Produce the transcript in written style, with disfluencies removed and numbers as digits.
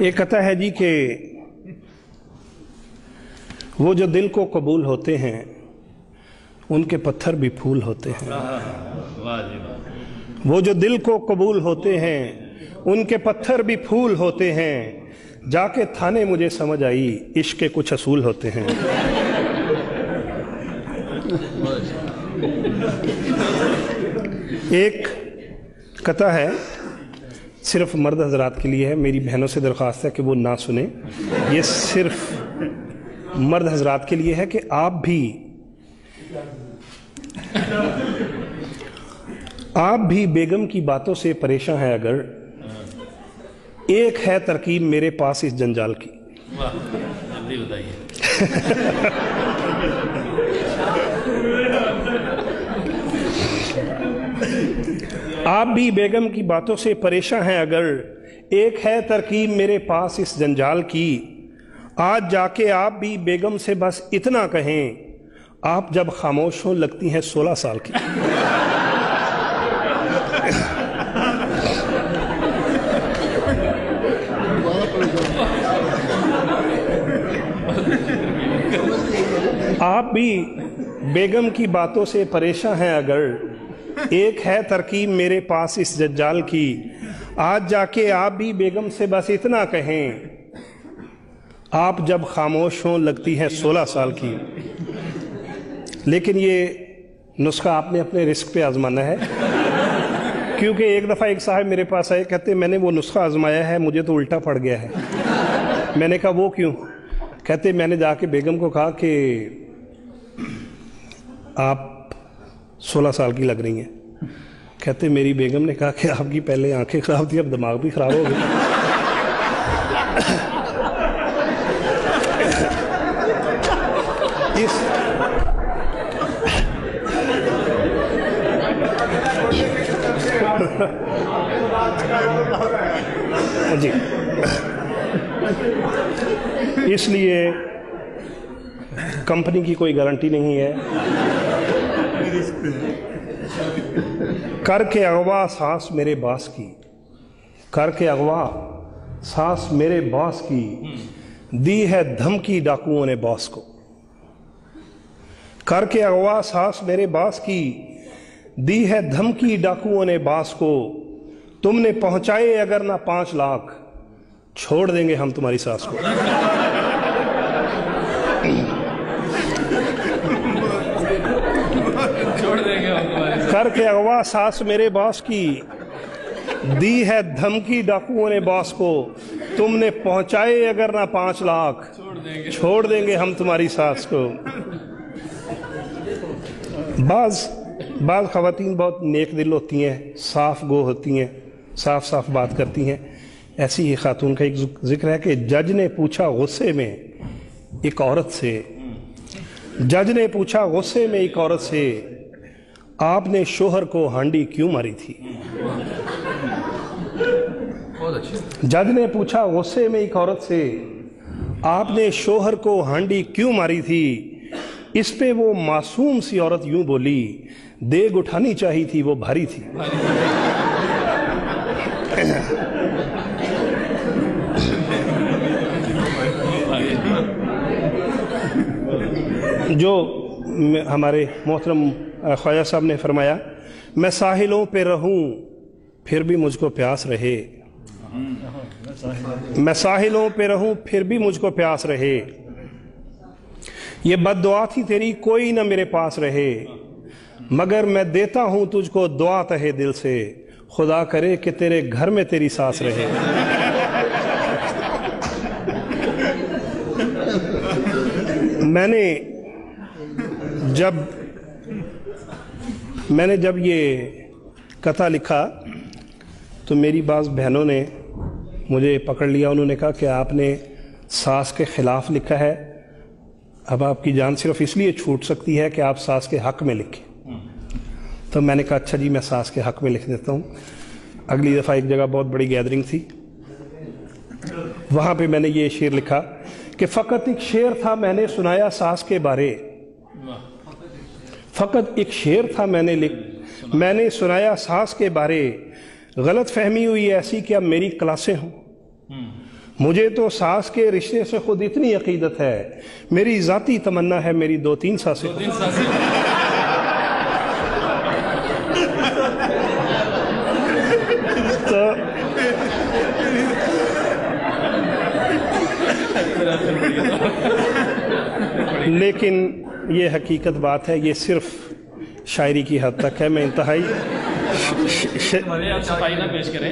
एक कथा है जी कि वो जो दिल को कबूल होते हैं उनके पत्थर भी फूल होते हैं। वो जो दिल को कबूल होते हैं उनके पत्थर भी फूल होते हैं। जाके थाने मुझे समझ आई इश्क के कुछ असूल होते हैं। एक कथा है, सिर्फ मर्द हजरात के लिए है। मेरी बहनों से दरख्वास्त है कि वो ना सुने। ये सिर्फ मर्द हजरात के लिए है कि आप भी बेगम की बातों से परेशान हैं अगर, एक है तरकीब मेरे पास इस जंजाल की। जल्दी बताइए। आप भी बेगम की बातों से परेशान हैं अगर, एक है तरकीब मेरे पास इस जंजाल की। आज जाके आप भी बेगम से बस इतना कहें, आप जब खामोश हो लगती हैं 16 साल की। आप भी बेगम की बातों से परेशान हैं अगर, एक है तरकीब मेरे पास इस जंजाल की। आज जाके आप भी बेगम से बस इतना कहें, आप जब खामोश हों लगती हैं 16 साल की। लेकिन ये नुस्खा आपने अपने रिस्क पे आजमाना है, क्योंकि एक दफ़ा एक साहब मेरे पास आए, कहते मैंने वो नुस्खा आजमाया है, मुझे तो उल्टा पड़ गया है। मैंने कहा वो क्यों? कहते मैंने जाके बेगम को कहा कि आप 16 साल की लग रही हैं। कहते मेरी बेगम ने कहा कि आपकी पहले आंखें खराब थी, अब दिमाग भी खराब हो गया। जी, इसलिए कंपनी की कोई गारंटी नहीं है। करके अगवा सांस मेरे बास की, करके अगवा सांस मेरे बास की, दी है धमकी डाकुओं ने बॉस को। करके अगवा सांस मेरे बास की, दी है धमकी डाकुओं ने बास को। तुमने पहुंचाए अगर ना 5 लाख, छोड़ देंगे हम तुम्हारी सास को। छोड़ देंगे हम तुम्हारी। करके अगवा सास मेरे बॉस की, दी है धमकी डाकुओं ने बॉस को। तुमने पहुंचाए अगर ना 5 लाख, छोड़ देंगे हम तुम्हारी सास को। बाज खवातीन बहुत नेक दिल होती हैं, साफ गो होती हैं, साफ साफ बात करती हैं। ऐसी ही खातून का एक जिक्र है कि जज ने पूछा गुस्से में एक औरत से, जज ने पूछा गुस्से में एक औरत से, आपने शोहर को हांडी क्यों मारी थी? जज ने पूछा गुस्से में एक औरत से, आपने शोहर को हांडी क्यों मारी थी? इस पे वो मासूम सी औरत यूं बोली, देग उठानी चाहिए थी, वो भारी थी। जो हमारे मोहतरम ख्वाजा साहब ने फरमाया, मैं साहिलों पे रहूं फिर भी मुझको प्यास रहे, मैं साहिलों पे रहूं फिर भी मुझको प्यास रहे। ये बद्दुआ थी तेरी कोई ना मेरे पास रहे, मगर मैं देता हूं तुझको दुआ तहे दिल से, खुदा करे कि तेरे घर में तेरी सास रहे। मैंने जब ये कथा लिखा तो मेरी बाज़ बहनों ने मुझे पकड़ लिया। उन्होंने कहा कि आपने सास के ख़िलाफ़ लिखा है, अब आपकी जान सिर्फ इसलिए छूट सकती है कि आप सास के हक़ में लिखें। तो मैंने कहा अच्छा जी, मैं सास के हक़ में लिख देता हूँ। अगली दफ़ा एक जगह बहुत बड़ी गैदरिंग थी, वहाँ पे मैंने ये शेर लिखा कि फ़कत एक शेर था मैंने सुनाया सास के बारे, फ़कत एक शेर था मैंने सुनाया सास के बारे। गलत फहमी हुई ऐसी कि अब मेरी क्लासें हों। मुझे तो सास के रिश्ते से खुद इतनी अकीदत है, मेरी ज़ाती तमन्ना है मेरी 2-3 सासें। तो लेकिन ये हकीकत बात है, ये सिर्फ शायरी की हद तक है। मैं इंतहाई सफाई ना पेश करें।